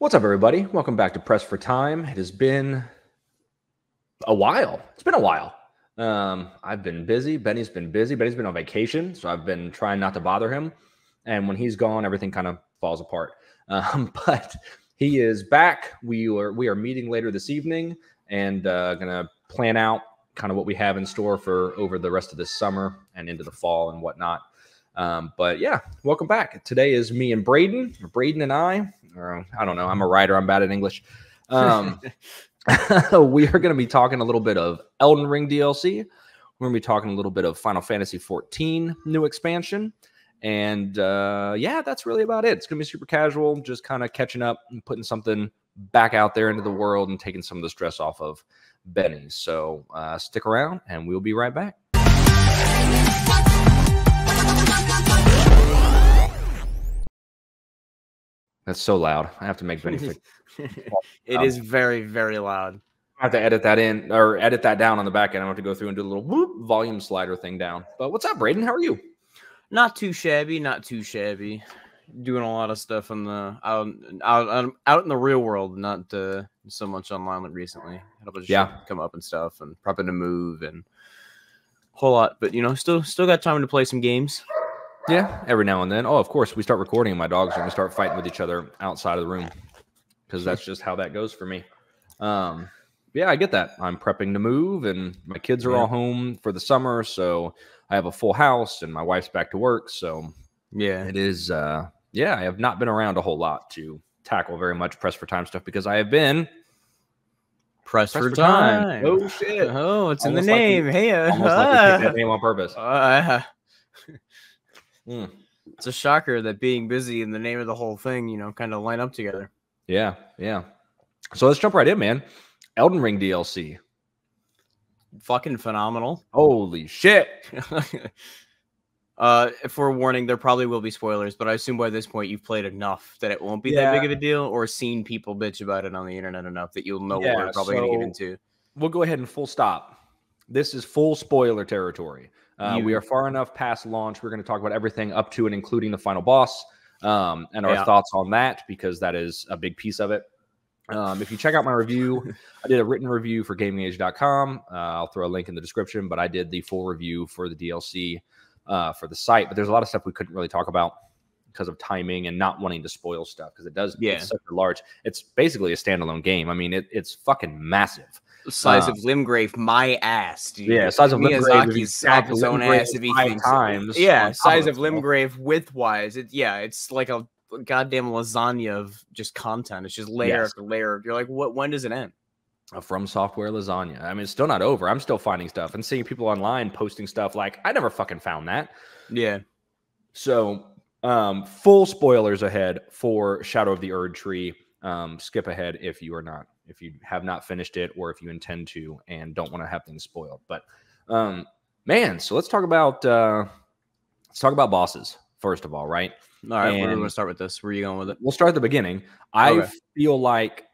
What's up, everybody? Welcome back to Press for Time. It has been a while. It's been a while. I've been busy. Benny's been busy. Benny's been on vacation, so I've been trying not to bother him. And when he's gone, everything kind of falls apart. But he is back. We are meeting later this evening and gonna plan out kind of what we have in store for over the rest of this summer and into the fall and whatnot. But yeah, welcome back. Today is me and Braden, or Braden and I. Or I don't know. I'm a writer. I'm bad at English. We are going to be talking a little bit of Elden Ring DLC. We're going to be talking a little bit of Final Fantasy XIV new expansion. And yeah, that's really about it. It's going to be super casual, just kind of catching up and putting something back out there into the world and taking some of the stress off of Benny. So stick around and we'll be right back. That's so loud. I have to make Benny fix It is very, very loud. I have to edit that in or edit that down on the back end. I have to go through and do a little whoop volume slider thing down. But what's up, Braden? How are you? Not too shabby, not too shabby. Doing a lot of stuff on the out in the real world, not so much online recently. Had a bunch of shit come up and stuff, and prepping to move and a whole lot. But you know, still got time to play some games. Yeah, every now and then. Oh, of course, we start recording and my dogs are going to start fighting with each other outside of the room because that's just how that goes for me. Yeah, I get that. I'm prepping to move and my kids are all home for the summer, so I have a full house and my wife's back to work. So yeah, it is. Yeah, I have not been around a whole lot to tackle very much Press for Time stuff because I have been Press for time. Oh, shit. Oh, it's almost in the name. Like almost like we picked that name on purpose. It's a shocker that being busy and the name of the whole thing, you know, kind of line up together. Yeah, yeah. So let's jump right in, man. Elden Ring DLC. Fucking phenomenal. Holy shit. For warning, there probably will be spoilers, but I assume by this point you've played enough that it won't be that big of a deal or seen people bitch about it on the internet enough that you'll know what we're probably going to get into. We'll go ahead and full stop. This is full spoiler territory. We are far enough past launch. We're going to talk about everything up to and including the final boss and our thoughts on that because that is a big piece of it. If you check out my review, I did a written review for gamingage.com. I'll throw a link in the description, but I did the full review for the DLC for the site. But there's a lot of stuff we couldn't really talk about because of timing and not wanting to spoil stuff because it does. It's such a large. It's basically a standalone game. I mean, it's fucking massive. Size of Limgrave, my ass. Dude. Yeah, size of Limgrave is up his own ass if he thinks times. Yeah, size of Limgrave width-wise. It's like a goddamn lasagna of just content. It's just layer after layer. You're like, what? When does it end? A From Software lasagna. I mean, it's still not over. I'm still finding stuff and seeing people online posting stuff like, I never fucking found that. Yeah. So, full spoilers ahead for Shadow of the Erdtree. Skip ahead if you have not finished it or if you intend to and don't want to have things spoiled. But man, so let's talk about bosses first of all, right? All right, we're going to start with this. Where are you going with it? We'll start at the beginning. I feel like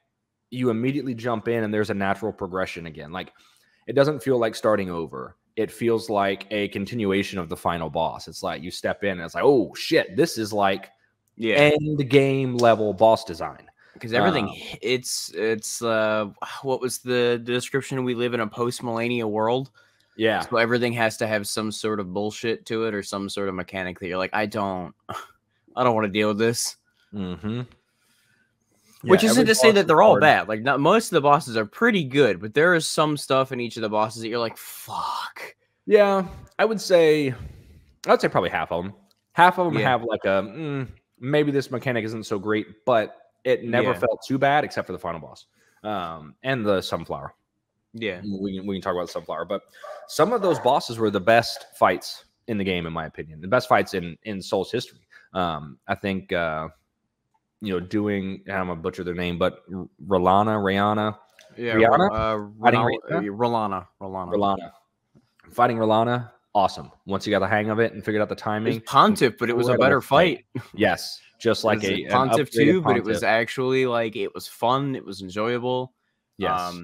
you immediately jump in and there's a natural progression again. Like it doesn't feel like starting over. It feels like a continuation of the final boss. It's like you step in and it's like, oh shit, this is like end game level boss design. Because everything, it's what was the description? We live in a post-millennial world. Yeah. So everything has to have some sort of bullshit to it or some sort of mechanic that you're like, I don't want to deal with this. Mm-hmm. Which isn't to say that they're all bad. Like, not most of the bosses are pretty good, but there is some stuff in each of the bosses that you're like, fuck. Yeah, I would say probably half of them. Half of them have like a maybe this mechanic isn't so great, but it never felt too bad except for the final boss and the sunflower. Yeah, we can talk about the sunflower, but some of those bosses were the best fights in the game, in my opinion. The best fights in Soul's history. I think doing, I'm gonna butcher their name, but Rallana. Fighting Rallana, awesome. Once you got the hang of it and figured out the timing. It was Pontiff, but it was a better fight. Yes, just like a Pontiff too, but it was actually like it was fun. It was enjoyable. Yes.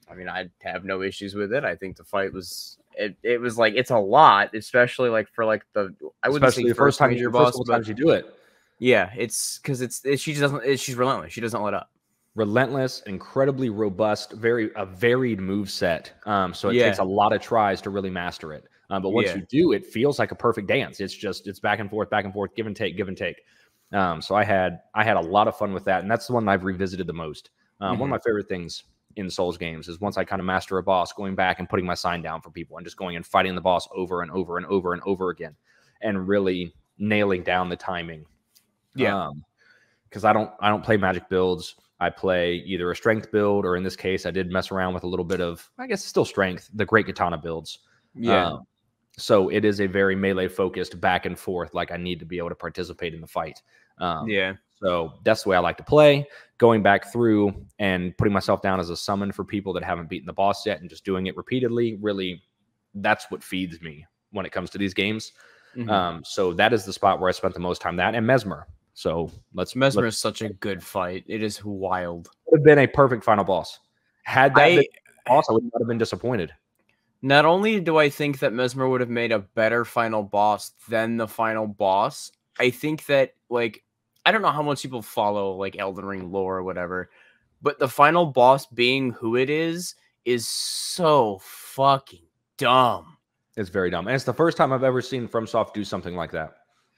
I mean, I have no issues with it. I think the fight was it was like it's a lot, especially like for like I wouldn't say the first time major boss, but you do it. Yeah, it's because she doesn't. She's relentless. She doesn't let up. Relentless, incredibly robust, a varied move set. So it takes a lot of tries to really master it. But once you do, it feels like a perfect dance. It's back and forth, give and take, give and take. So I had a lot of fun with that, and that's the one I've revisited the most. One of my favorite things in Souls games is once I kind of master a boss, going back and putting my sign down for people and just going and fighting the boss over and over and over and over again, and really nailing down the timing. Yeah, because I don't play magic builds. I play either a strength build, or in this case, I did mess around with a little bit of, I guess, still strength, the Great Katana builds. Yeah. So it is a very melee focused back and forth. Like I need to be able to participate in the fight. So that's the way I like to play. Going back through and putting myself down as a summon for people that haven't beaten the boss yet and just doing it repeatedly. Really, that's what feeds me when it comes to these games. So that is the spot where I spent the most time. That and Mesmer. So Mesmer is such a good fight. It is wild. It would have been a perfect final boss. Had that been boss, I would not have been disappointed. Not only do I think that Mesmer would have made a better final boss than the final boss, I think that, like, I don't know how much people follow, like, Elden Ring lore or whatever, but the final boss being who it is so fucking dumb. It's very dumb. And it's the first time I've ever seen FromSoft do something like that.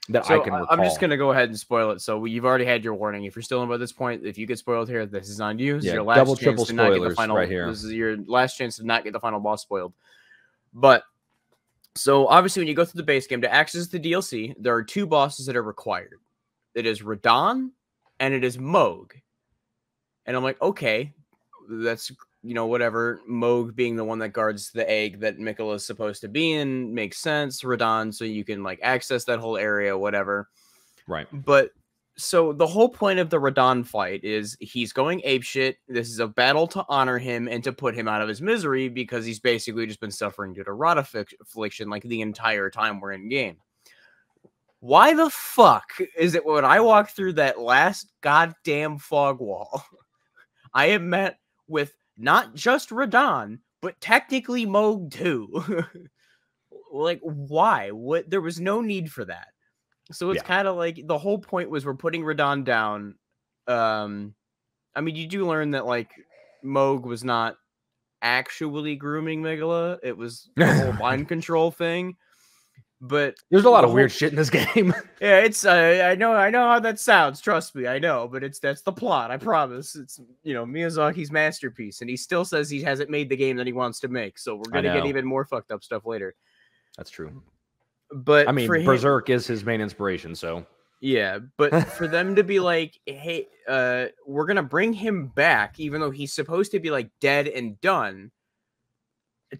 I can recall. I'm just going to go ahead and spoil it. So you've already had your warning. If you're still in by this point, if you get spoiled here, this is on you. This is your last chance to not get the final. Right here. This is your last chance to not get the final boss spoiled. But so obviously, when you go through the base game to access the DLC, there are two bosses that are required. It is Radahn and it is Mohg. And I'm like, okay, that's, whatever. Mohg being the one that guards the egg that Mikkel is supposed to be in makes sense. Radahn, so you can like access that whole area, whatever. Right. But so the whole point of the Radahn fight is he's going apeshit. This is a battle to honor him and to put him out of his misery because he's basically just been suffering due to rot affliction like the entire time we're in game. Why the fuck is it when I walk through that last goddamn fog wall, I am met with not just Radahn, but technically Mohg too? Like, why? What? There was no need for that. So it's kind of like the whole point was we're putting Radahn down. I mean, you do learn that like Mohg was not actually grooming Megala. It was the whole mind control thing. But there's a lot of weird shit in this game. Yeah, it's I know how that sounds. Trust me, I know. But that's the plot. I promise. It's Miyazaki's masterpiece, and he still says he hasn't made the game that he wants to make. So we're gonna get even more fucked up stuff later. That's true. But I mean, Berserk is his main inspiration. So yeah, but for them to be like, hey, we're gonna bring him back, even though he's supposed to be like dead and done.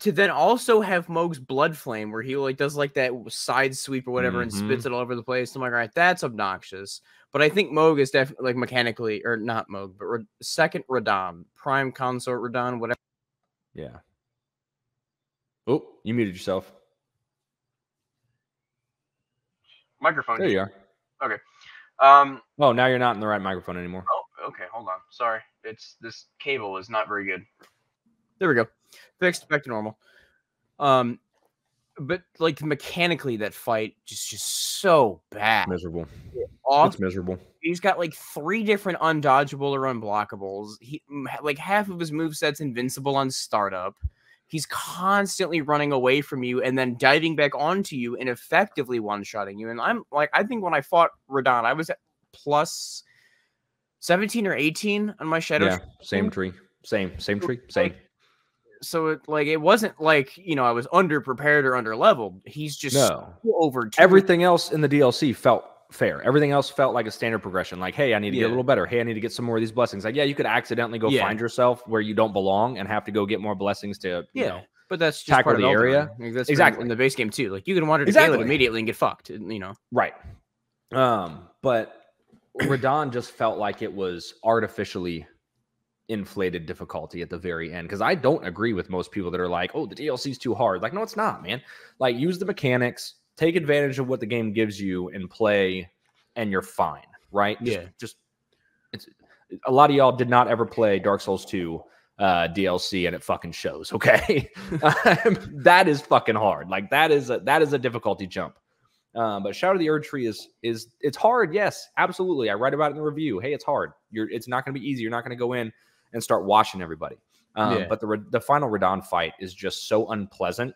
To then also have Mohg's blood flame where he like does like that side sweep or whatever and spits it all over the place. I'm like, all right, that's obnoxious. But I think Mohg is definitely like mechanically, or not Mohg, but second Radahn, prime consort Radahn, whatever. Yeah. Oh, you muted yourself. Microphone. There you are. Okay. Oh, now you're not in the right microphone anymore. Oh, okay. Hold on. Sorry. This cable is not very good. There we go. Fixed, back to normal. But like mechanically, that fight just so bad. Miserable. It's miserable. He's got like 3 different undodgeable or unblockables. He like half of his moveset's invincible on startup. He's constantly running away from you and then diving back onto you and effectively one-shotting you. And I'm like, I think when I fought Radahn, I was at plus 17 or 18 on my shadow. Yeah, same tree. Same tree. Same. So it wasn't like, I was underprepared or underleveled. He's just over. Everything else in the DLC felt fair. Everything else felt like a standard progression. Like, hey, I need to get a little better. Hey, I need to get some more of these blessings. Like, yeah, you could accidentally go find yourself where you don't belong and have to go get more blessings to, but that's just tackle part the of area. Like, that's exactly in the base game too. Like, you can wander to Caleb immediately and get fucked. Right. But Radahn just felt like it was artificially inflated difficulty at the very end, because I don't agree with most people that are like, oh, the DLC is too hard. Like, no, it's not, man. Like, use the mechanics, take advantage of what the game gives you and play, and you're fine, right? Just it's a lot of y'all did not ever play Dark Souls 2 DLC, and it fucking shows. Okay. That is fucking hard. Like, that is a difficulty jump. But Shadow of the Erdtree is it's hard. Yes, absolutely. I write about it in the review. Hey, it's hard. It's not going to be easy. You're not going to go in and start washing everybody. But the final Radahn fight is just so unpleasant.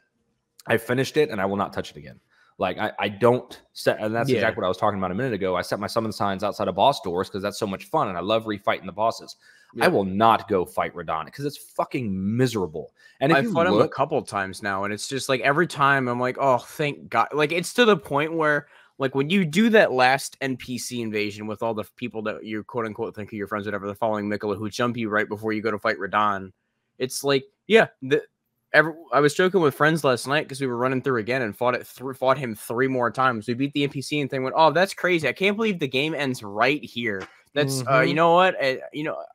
I finished it and I will not touch it again. Like I don't set, and that's exactly what I was talking about a minute ago. I set my summon signs outside of boss doors because that's so much fun, and I love refighting the bosses. I will not go fight Radahn because it's fucking miserable. And I've fought him a couple times now, and it's just like every time I'm like, oh, thank God. Like it's to the point where, like, when you do that last NPC invasion with all the people that you quote unquote think are your friends, whatever, the following Mikola who jump you right before you go to fight Radahn, it's like, I was joking with friends last night because we were running through again and fought him 3 more times. We beat the NPC and thing went, oh, that's crazy. I can't believe the game ends right here. That's you know what, a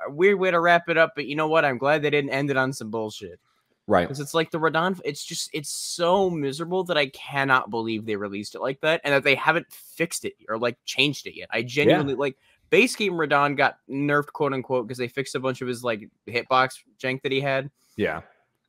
weird way to wrap it up, but you know what? I'm glad they didn't end it on some bullshit. Right. Because it's like the Radahn, it's so miserable that I cannot believe they released it like that and that they haven't fixed it or like changed it yet. I genuinely like base game Radahn got nerfed, quote unquote, because they fixed a bunch of his like hitbox jank that he had. Yeah.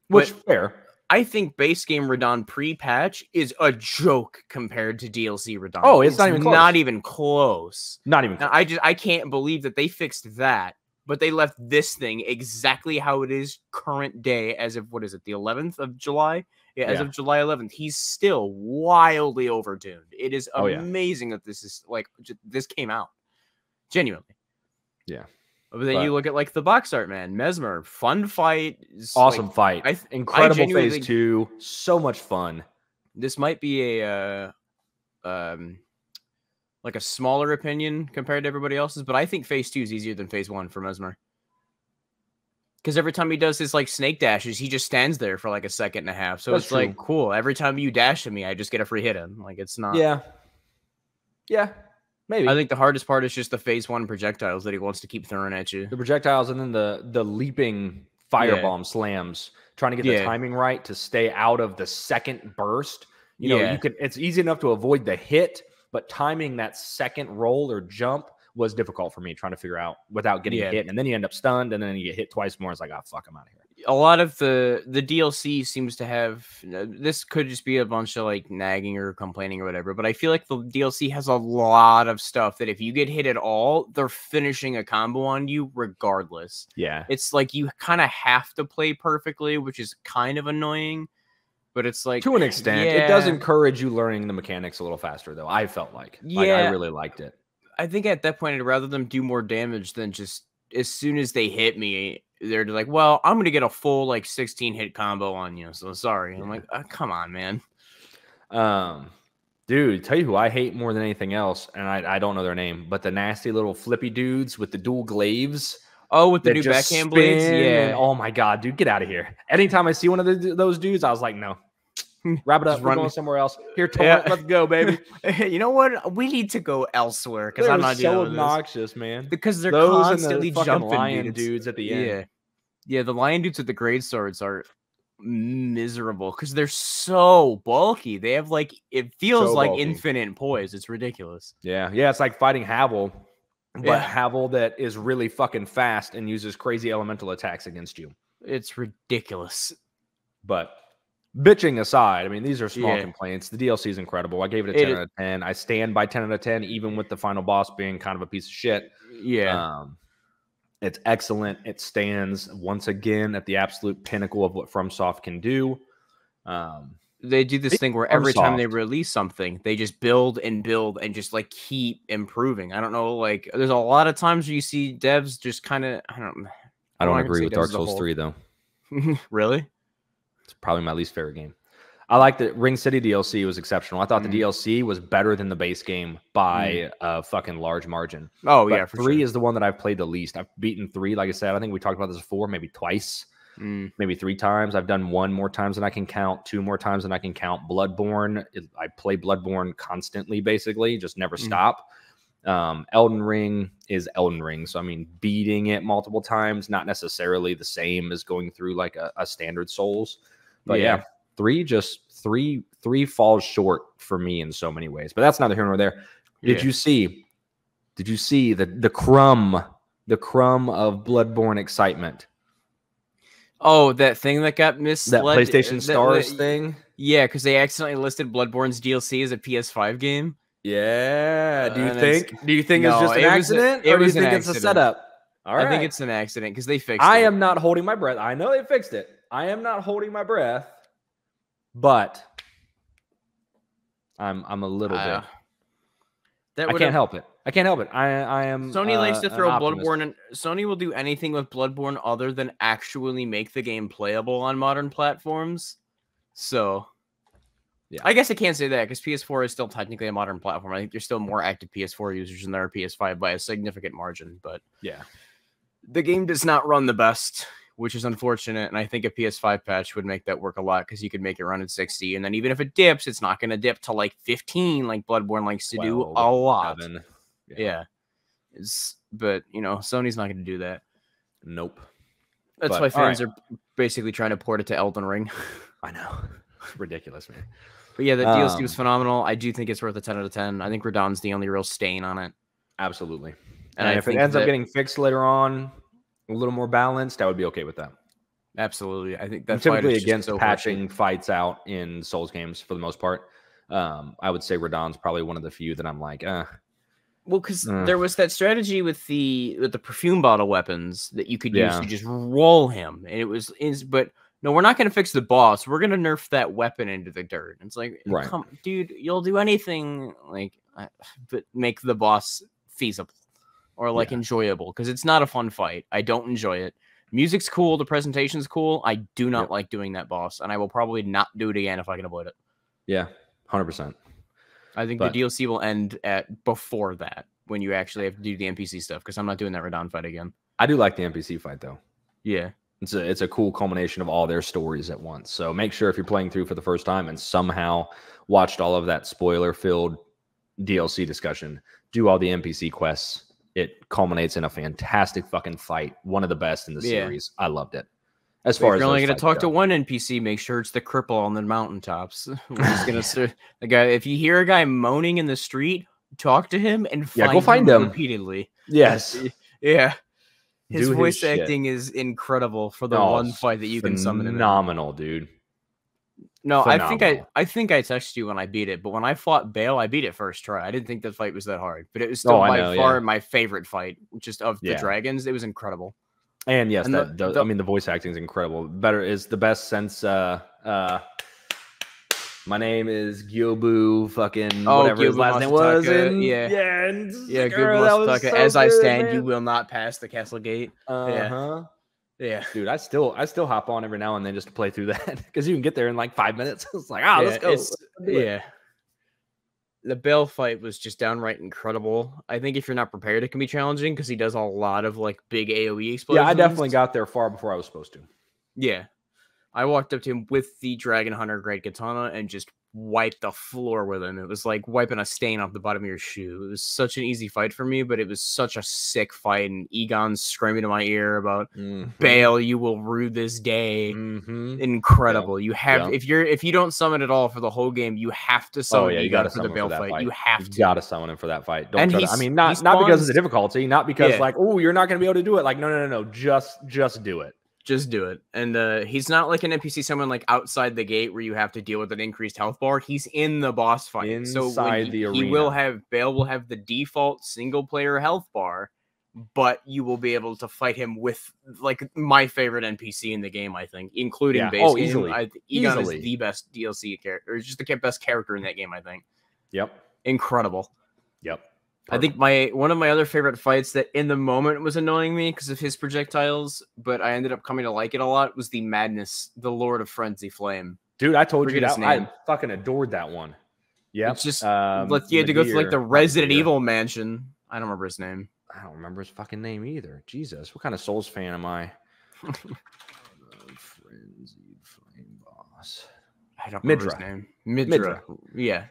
Which fair. I think base game Radahn pre-patch is a joke compared to DLC Radahn. Oh, it's not even close. Not even close. Not even close. I can't believe that they fixed that, but they left this thing exactly how it is current day as of, what is it, the 11th of July? Yeah, as of July 11th. He's still wildly overtuned. It is amazing that this is, like, this came out. Genuinely. Yeah. But then you look at like the box art, man. Mesmer, fun fight, awesome fight, incredible phase 2, so much fun. This might be a like a smaller opinion compared to everybody else's, but I think phase 2 is easier than phase 1 for Mesmer. Because every time he does his like snake dashes, he just stands there for like a second and a half. So it's like cool. Every time you dash at me, I just get a free hit in. Like it's not. Yeah. Maybe. I think the hardest part is just the phase 1 projectiles that he wants to keep throwing at you. The projectiles and then the leaping firebomb slams, trying to get the timing right to stay out of the second burst. You know, it's easy enough to avoid the hit, but timing that second roll or jump was difficult for me trying to figure out without getting hit. And then you end up stunned and then you get hit twice more. It's like, oh, fuck, I'm out of here. A lot of the DLC seems to have, this could just be a bunch of like nagging or complaining or whatever, but I feel like the DLC has a lot of stuff that if you get hit at all, they're finishing a combo on you regardless. Yeah. It's like you kind of have to play perfectly, which is kind of annoying, but it's like, to an extent, it does encourage you learning the mechanics a little faster though. I felt like I really liked it. I think at that point, I'd rather them do more damage than just as soon as they hit me, they're like, well, I'm going to get a full like 16 hit combo on you. So sorry. I'm like, come on, man. Dude, tell you who I hate more than anything else. And I don't know their name, but the nasty little flippy dudes with the dual glaives. Oh, with the new backhand blades. Yeah. Oh my God, dude, get out of here. Anytime I see one of those dudes, I was like, no, wrap it up. We're going somewhere else. Here, Torrent, let's go, baby. You know what? We need to go elsewhere because I'm not so obnoxious, man. Because they're those constantly and the jumping lion dudes at the end. Yeah, the lion dudes with the great swords are miserable because they're so bulky. They have like, it feels like infinite poise. It's ridiculous. Yeah, it's like fighting Havel, but Havel that is really fucking fast and uses crazy elemental attacks against you. It's ridiculous. But bitching aside, I mean, these are small complaints. The DLC is incredible. I gave it a 10 out of 10. I stand by 10 out of 10, even with the final boss being kind of a piece of shit. Yeah. It's excellent. It stands once again at the absolute pinnacle of what FromSoft can do. They do this thing where every time they release something, they just build and just like keep improving. I don't know, like there's a lot of times where you see devs just kind of, I don't agree with Dark Souls 3 though. Really? It's probably my least favorite game. I like the Ring City DLC was exceptional. I thought the DLC was better than the base game by a fucking large margin. Oh, but yeah, for 3 is the one that I've played the least. I've beaten 3, like I said. I think we talked about this before, maybe twice, maybe 3 times. I've done 1 more times than I can count, 2 more times than I can count. Bloodborne, I play Bloodborne constantly, basically, just never stop. Elden Ring is Elden Ring. So, I mean, beating it multiple times, not necessarily the same as going through like a standard Souls. But yeah, 3 falls short for me in so many ways. But that's neither here nor there. Did you see the crumb of Bloodborne excitement? Oh, that thing that got misled. That PlayStation Stars thing? Yeah, because they accidentally listed Bloodborne's DLC as a PS5 game. Yeah. Do you think No, it's just an accident, or do you think it's a setup? All right. I think it's an accident because they fixed it. I am not holding my breath. I know they fixed it. I am not holding my breath, but I'm a little bit. I can't help it. I can't help it. I am. Sony likes to throw Bloodborne, and Sony will do anything with Bloodborne other than actually make the game playable on modern platforms. So, yeah, I guess I can't say that because PS4 is still technically a modern platform. I think there's still more active PS4 users than there are PS5 by a significant margin. But yeah, the game does not run the best, which is unfortunate. And I think a PS5 patch would make that work a lot because you could make it run at 60. And then even if it dips, it's not going to dip to like 15 like Bloodborne likes to do a lot. 7. Yeah. But, you know, Sony's not going to do that. Nope. That's why fans are basically trying to port it to Elden Ring. I know. It's ridiculous, man. But yeah, the DLC was phenomenal. I do think it's worth a 10 out of 10. I think Radon's the only real stain on it. Absolutely. And if it ends up getting fixed later on, a little more balanced, I would be okay with that. Absolutely. I think that's typically against patching fights out in Souls games for the most part. I would say Radon's probably one of the few that I'm like, Well, because there was that strategy with the perfume bottle weapons that you could use to just roll him, and it was. But no, we're not going to fix the boss. We're going to nerf that weapon into the dirt. It's like, come, dude, you'll do anything but make the boss feasible or like enjoyable because it's not a fun fight. I don't enjoy it. Music's cool. The presentation's cool. I do not like doing that boss, and I will probably not do it again if I can avoid it. Yeah, 100%. I think the DLC will end at before that when you actually have to do the NPC stuff because I'm not doing that Radon fight again. I do like the NPC fight though. Yeah, it's a cool culmination of all their stories at once. So make sure if you're playing through for the first time and somehow watched all of that spoiler-filled DLC discussion, do all the NPC quests. It culminates in a fantastic fucking fight, one of the best in the series. I loved it. As far as you're only going to talk to one NPC, make sure it's the cripple on the mountaintops. The guy. If you hear a guy moaning in the street, talk to him and go find him repeatedly. Yes, yeah. His voice acting is incredible for the one fight that you can summon him. Phenomenal, dude. No, phenomenal. I think I texted you when I beat it, but when I fought Bale, I beat it first try. I didn't think the fight was that hard, but it was still by far my favorite fight, just of the dragons. It was incredible. And yes, I mean, the voice acting is incredible. Is the best since my name is Gyobu fucking whatever his last name was. Gyobu As I stand, you will not pass the castle gate. Yeah, dude, I still hop on every now and then just to play through that because you can get there in like 5 minutes. It's like, let's go. The Bale fight was just downright incredible. I think if you're not prepared, it can be challenging because he does a lot of like big AoE explosions. Yeah, I definitely got there far before I was supposed to. Yeah, I walked up to him with the Dragon Hunter Great Katana and just wiped the floor with him. It was like wiping a stain off the bottom of your shoe. It was such an easy fight for me, but it was such a sick fight. And Egon's screaming in my ear about Bale, you will rue this day. Incredible. You have if you don't summon at all for the whole game, you have to summon Egon for the Bale fight. You have to. Got to summon him for that fight. Don't try to, I mean, not because of the difficulty, not because like, oh, you're not going to be able to do it. Like, no. Just do it. Just do it. And he's not like an NPC, someone like outside the gate where you have to deal with an increased health bar. He's in the boss fight. Inside the arena. Bale will have the default single player health bar, but you will be able to fight him with like my favorite NPC in the game, I think, including base game. Easily. Egon is the best DLC character, or just the best character in that game, I think. Yep. Incredible. Yep. Perfect. I think one of my other favorite fights that in the moment was annoying me because of his projectiles, but I ended up coming to like it a lot, was the Madness, the Lord of Frenzy Flame. Dude, I told you that I fucking adored that one. Yeah, it's just like you had to go through like the Resident Evil mansion. I don't remember his name. I don't remember his fucking name either. Jesus, what kind of Souls fan am I? Frenzied Flame Boss. I don't remember his name. Midra. Yeah.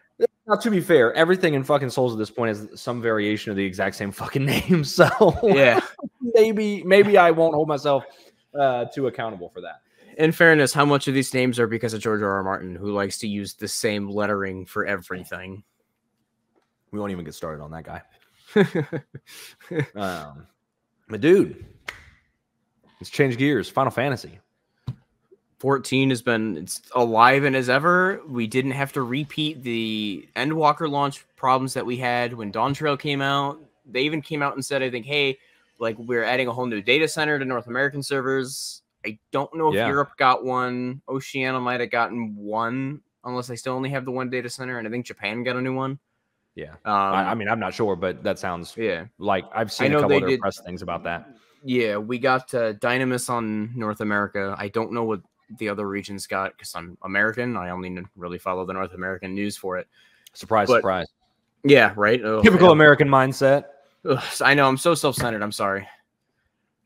Now, to be fair, everything in fucking Souls at this point is some variation of the exact same fucking name. So yeah, maybe I won't hold myself too accountable for that. In fairness, how much of these names are because of George R.R. Martin, who likes to use the same lettering for everything? We won't even get started on that guy. But dude, let's change gears. Final Fantasy 14. 14 has been it's alive and as ever. We didn't have to repeat the Endwalker launch problems that we had when Dawntrail came out. They even came out and said, I think, hey, like we're adding a whole new data center to North American servers. I don't know if Europe got one. Oceania might have gotten one, unless they still only have the one data center. And I think Japan got a new one. Yeah. I mean, I'm not sure, but that sounds like I've seen a couple other press things about that. Yeah, we got Dynamis on North America. I don't know what the other regions got because I'm American. I only really follow the North American news for it. Surprise. Yeah, right. Typical American mindset. Ugh, I know. I'm so self-centered. I'm sorry.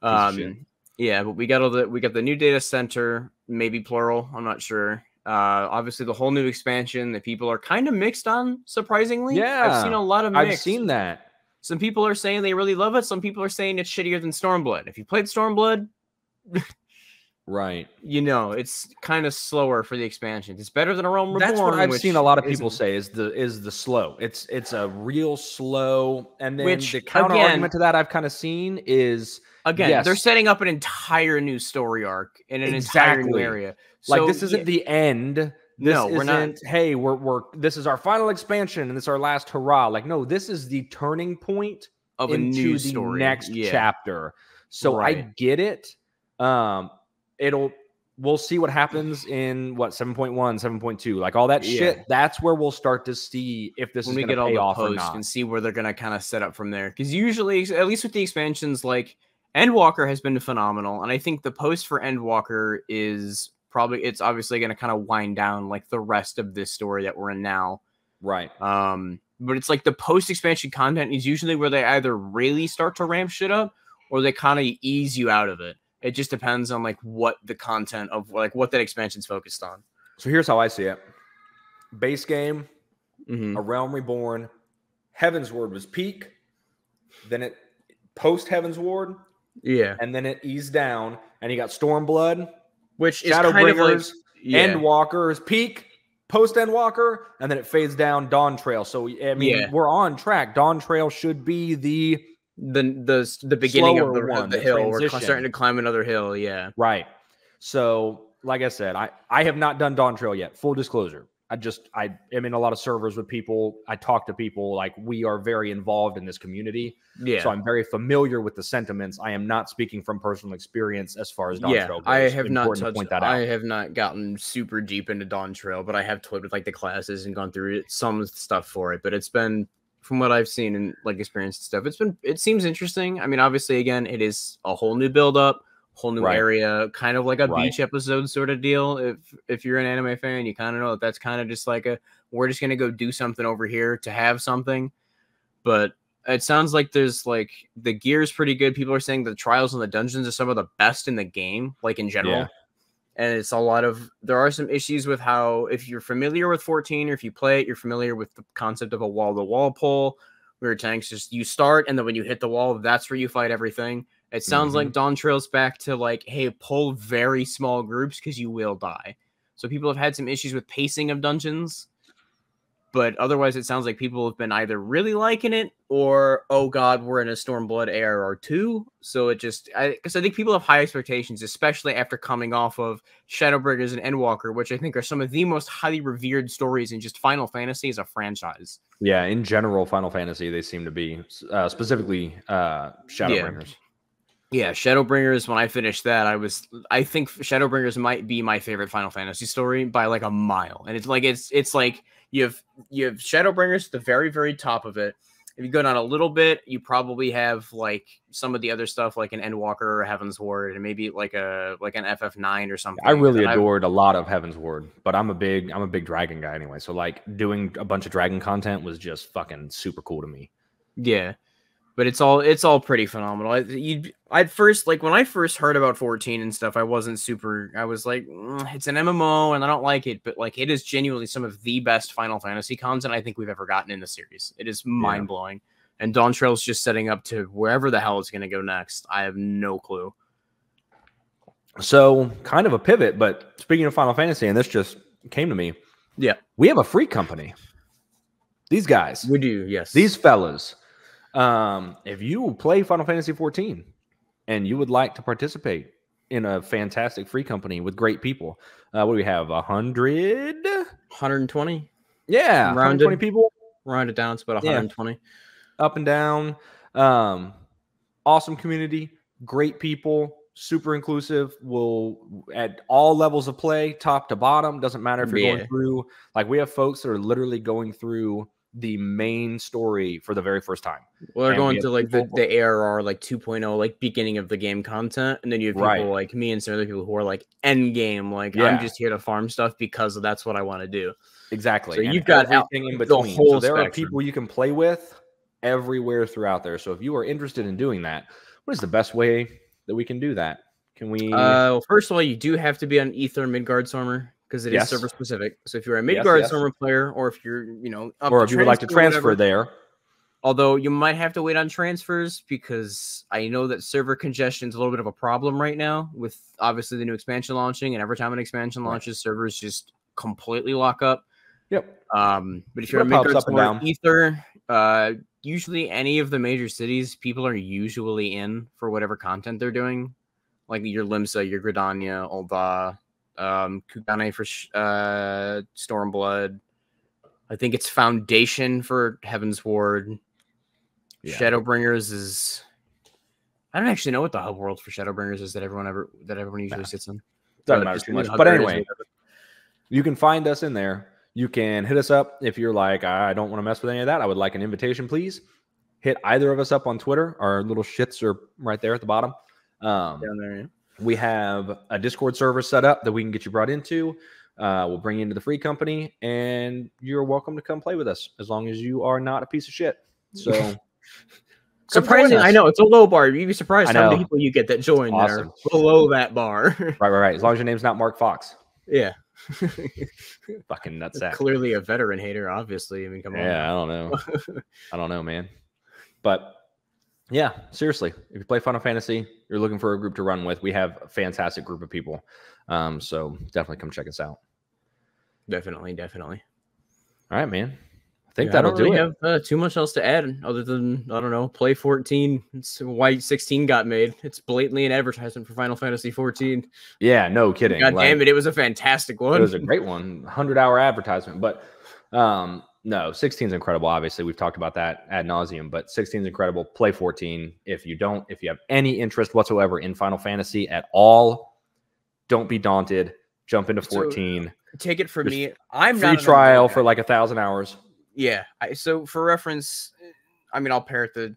Yeah, but we got the new data center, maybe plural. I'm not sure. Obviously, the whole new expansion that people are kind of mixed on. Surprisingly, I've seen a lot of mixed. I've seen that. Some people are saying they really love it. Some people are saying it's shittier than Stormblood. If you played Stormblood, right, you know it's kind of slower for the expansion. It's better than a Realm Reborn. That's what I've seen a lot of people say is the slow. It's a real slow, and then the counter argument to that I've kind of seen is. Again, they're setting up an entire new story arc in an entire new area. So, like this isn't the end. We're not. Hey, we're this is our final expansion and this is our last hurrah. Like, no, this is the turning point of a new story, next chapter. So I get it. We'll see what happens in 7.1, 7.2, like all that shit. That's where we'll start to see if this is going to pay off or not, and see where they're going to kind of set up from there. Because usually, at least with the expansions, like. Endwalker has been phenomenal, and I think the post for Endwalker is it's obviously going to kind of wind down like the rest of this story that we're in now. Right. But it's like the post expansion content is usually where they either really start to ramp shit up or they kind of ease you out of it. It just depends on like what the content of like what that expansion's focused on. So here's how I see it. Base game, A Realm Reborn, Heavensward was peak. Then it post Heavensward. Yeah, and then it eased down, and you got Stormblood, which is Shadowbringers, Endwalker's peak, post Endwalker, and then it fades down Dawntrail. So I mean, we're on track. Dawntrail should be the beginning of the hill. We're starting to climb another hill. Yeah, right. So, like I said, I have not done Dawntrail yet. Full disclosure. I am in a lot of servers with people. I talk to people, like we are very involved in this community. Yeah. So I'm very familiar with the sentiments. I am not speaking from personal experience as far as Dawntrail goes. I have not touched that. I have not gotten super deep into Dawntrail, but I have toyed with like the classes and gone through some stuff for it. But it's been, from what I've seen and like experienced stuff, it seems interesting. I mean, obviously, again, it is a whole new build up. Whole new area, kind of like a beach episode sort of deal. If you're an anime fan, you kind of know that's kind of just like we're just gonna go do something over here to have something. But it sounds like there's like the gear is pretty good. People are saying the trials and the dungeons are some of the best in the game, like in general. And it's there are some issues with how, if you're familiar with 14 or if you play it, you're familiar with the concept of a wall-to-wall pull, where tanks just you start and then when you hit the wall, that's where you fight everything. It sounds like Dawntrail's back to like, hey, pull very small groups because you will die. So people have had some issues with pacing of dungeons, but otherwise it sounds like people have been either really liking it or, oh god, we're in a Stormblood ARR 2. So it just, because I think people have high expectations, especially after coming off of Shadowbringers and Endwalker, which I think are some of the most highly revered stories in just Final Fantasy as a franchise. Yeah, in general, Final Fantasy, they seem to be, specifically Shadowbringers. Yeah, Shadowbringers, when I finished that, I think Shadowbringers might be my favorite Final Fantasy story by like a mile. And it's like you have Shadowbringers at the very, very top of it. If you go down a little bit, you probably have like some of the other stuff like an Endwalker or Heavensward and maybe like an FF9 or something. I really adored a lot of Heavensward, but I'm a big dragon guy anyway. So like doing a bunch of dragon content was just fucking super cool to me. Yeah. But it's all pretty phenomenal. I'd first, like when I first heard about 14 and stuff, I was like, it's an MMO and I don't like it, but like it is genuinely some of the best Final Fantasy content I think we've ever gotten in the series. It is mind blowing. And Dawntrail's just setting up to wherever the hell it's going to go next. I have no clue. So kind of a pivot, but speaking of Final Fantasy, and this just came to me. Yeah. We have a free company. These guys. We do. Yes. These fellas. If you play Final Fantasy XIV and you would like to participate in a fantastic free company with great people. What do we have? 100? 120? Yeah, 120 people. Rounded down, it's about 120. Yeah. Up and down. Awesome community, great people, super inclusive. Will at all levels of play, top to bottom. Doesn't matter if you're going through. Like, we have folks that are literally going through the main story for the very first time. Well, they're going through like the ARR like 2.0, like beginning of the game content, and then you have people like me and some other people who are like end game, like I'm just here to farm stuff because that's what I want to do. Exactly. So you've got everything in between. So there are people you can play with everywhere throughout there. So if you are interested in doing that, what is the best way that we can do that? Can we? Well, first of all, you do have to be on Ether Midgard Stormer because it is server specific. So if you're a Midgard Stormer player, or if you're, or if you would like to transfer there. Although you might have to wait on transfers because I know that server congestion is a little bit of a problem right now with obviously the new expansion launching, and every time an expansion launches, servers just completely lock up. Yep. But if you're a Midgard Stormer Ether, usually any of the major cities, people are usually in for whatever content they're doing. Like your Limsa, your Gridania, Ul'dah, Kugane for Stormblood. I think it's Foundation for Heaven's Ward. Yeah. Shadowbringers is... I don't actually know what the hub world for Shadowbringers is that everyone usually sits in. Doesn't matter too much. But anyway, you can find us in there. You can hit us up if you're like, I don't want to mess with any of that. I would like an invitation, please. Hit either of us up on Twitter. Our little shits are right there at the bottom. Down there, yeah. We have a Discord server set up that we can get you brought into. We'll bring you into the free company, and you're welcome to come play with us as long as you are not a piece of shit. So, surprising, I know it's a low bar. You'd be surprised how many people you get that join there below that bar. Right. As long as your name's not Mark Fox. Yeah. Fucking nutsack. Clearly a veteran hater, obviously. I mean, come on. Yeah, I don't know. I don't know, man. But yeah, seriously, if you play Final Fantasy, you're looking for a group to run with, we have a fantastic group of people. So definitely come check us out. Definitely. All right, man. I think that'll do it. I don't really have too much else to add other than, I don't know, play 14. It's why 16 got made. It's blatantly an advertisement for Final Fantasy 14. Yeah, no kidding. God damn it, it was a fantastic one. It was a great one. 100-hour advertisement. But no, 16 is incredible. Obviously, we've talked about that ad nauseum, but 16 is incredible. Play 14. If you have any interest whatsoever in Final Fantasy at all, don't be daunted. Jump into 14. So, take it from me. I'm free trial for like 1,000 hours. Yeah. So for reference, I mean, I'll parrot the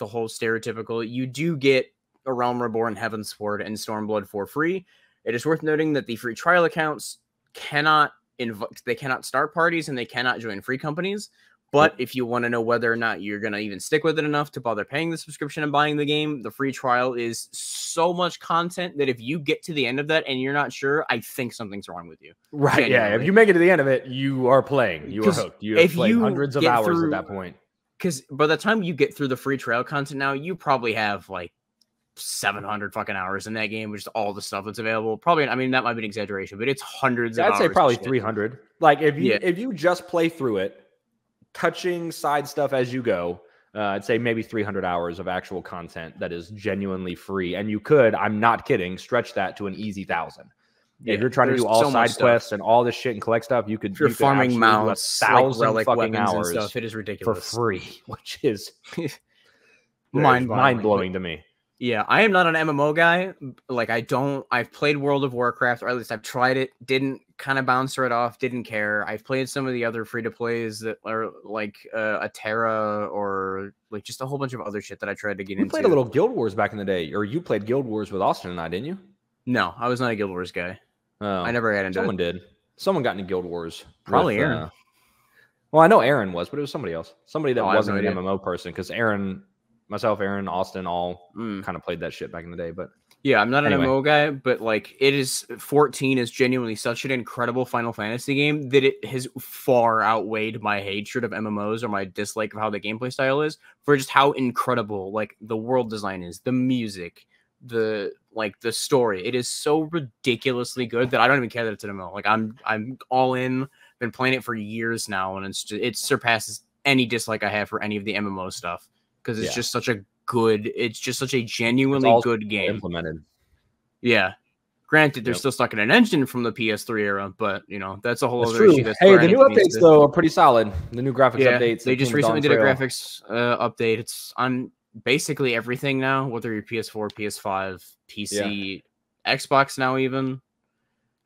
whole stereotypical. You do get A Realm Reborn, Heaven's Sword, and Stormblood for free. It is worth noting that the free trial accounts cannot start parties and they cannot join free companies. But if you want to know whether or not you're going to even stick with it enough to bother paying the subscription and buying the game, the free trial is so much content that if you get to the end of that and you're not sure, I think something's wrong with you. Right. Genuinely. Yeah. If you make it to the end of it, you are playing. You are hooked. You have played hundreds of hours at that point. Because by the time you get through the free trial content now, you probably have like 700 fucking hours in that game, which is all the stuff that's available. Probably, I mean, that might be an exaggeration, but it's hundreds of hours. I'd say probably 300. Like if you just play through it, touching side stuff as you go, I'd say maybe 300 hours of actual content that is genuinely free. And you could, I'm not kidding, stretch that to an easy 1,000. Yeah, if you're trying to do all side quests and all this shit and collect stuff, you could. If you're farming mounts, 1,000 like fucking hours and stuff, it is ridiculous for free, which is mind-blowing to me. Yeah, I am not an MMO guy. Like, I've played World of Warcraft, or at least I've tried it. Didn't kind of bounce right off. Didn't care. I've played some of the other free-to-plays that are like Atera or like just a whole bunch of other shit that I tried to get into. You played a little Guild Wars back in the day, or you played Guild Wars with Austin and I, didn't you? No, I was not a Guild Wars guy. Oh, I never got into it. Someone did. Someone got into Guild Wars. Probably Aaron. Well, I know Aaron was, but it was somebody else. Somebody that wasn't an MMO person, because myself, Aaron, Austin, all kind of played that shit back in the day. But yeah, I'm not an MMO guy, but like 14 is genuinely such an incredible Final Fantasy game that it has far outweighed my hatred of MMOs or my dislike of how the gameplay style is for just how incredible like the world design is, the music, the story. It is so ridiculously good that I don't even care that it's an MMO. Like I'm all in. Been playing it for years now, and it surpasses any dislike I have for any of the MMO stuff. Because it's just such a genuinely good game. Implemented. Yeah. Granted, they're still stuck in an engine from the PS3 era, but that's a whole other true. issue. That's hey, the new updates though are pretty solid. The new graphics updates. They just recently did a graphics update. It's on basically everything now, whether you're PS4, PS5, PC, Xbox now even.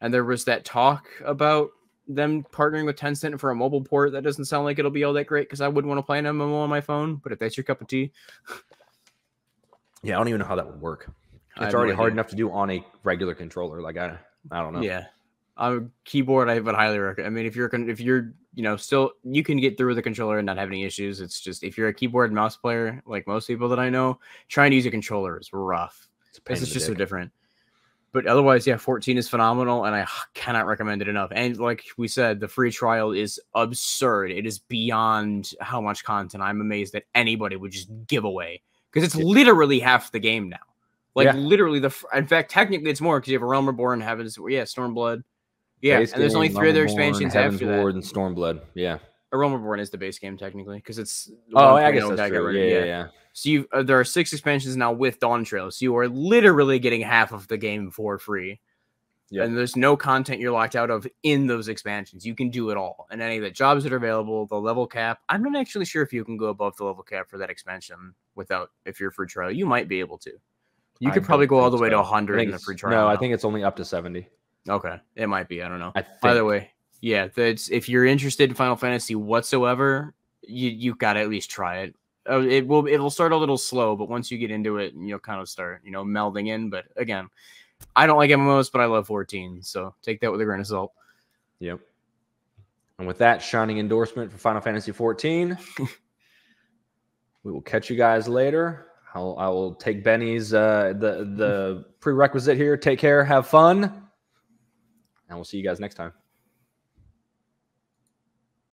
And there was that talk about them partnering with Tencent for a mobile port. That doesn't sound like it'll be all that great because I wouldn't want to play an MMO on my phone. But if that's your cup of tea, yeah, I don't even know how that would work. It's already hard enough to do on a regular controller. Like I don't know. Yeah, on a keyboard, I would highly recommend. I mean, if you're still you can get through with a controller and not have any issues. It's just if you're a keyboard and mouse player, like most people that I know, trying to use a controller is rough. It's just so different. But otherwise, 14 is phenomenal, and I cannot recommend it enough. And like we said, the free trial is absurd. It is beyond how much content I'm amazed that anybody would just give away because it's literally half the game now. Like literally in fact, technically it's more because you have a Realm Reborn, Heavens, Stormblood. Yeah, and there's only 3 other expansions after that. Ward and Stormblood. Yeah. A Realm Reborn is the base game technically because it's I guess that's true. Yeah. So there are 6 expansions now with Dawntrail. So you are literally getting half of the game for free. Yep. And there's no content you're locked out of in those expansions. You can do it all. And any of the jobs that are available, the level cap. I'm not actually sure if you can go above the level cap for that expansion if you're free trial. You might be able to. You could probably go all the way to 100 in the free trial. No, I think it's only up to 70. Okay. It might be. I don't know. By the way, if you're interested in Final Fantasy whatsoever, you got to at least try it. It'll start a little slow, but once you get into it, you'll kind of start, melding in. But again, I don't like MMOs, but I love 14. So take that with a grain of salt. Yep. And with that shining endorsement for Final Fantasy 14, we will catch you guys later. I will take Benny's the prerequisite here. Take care, have fun, and we'll see you guys next time.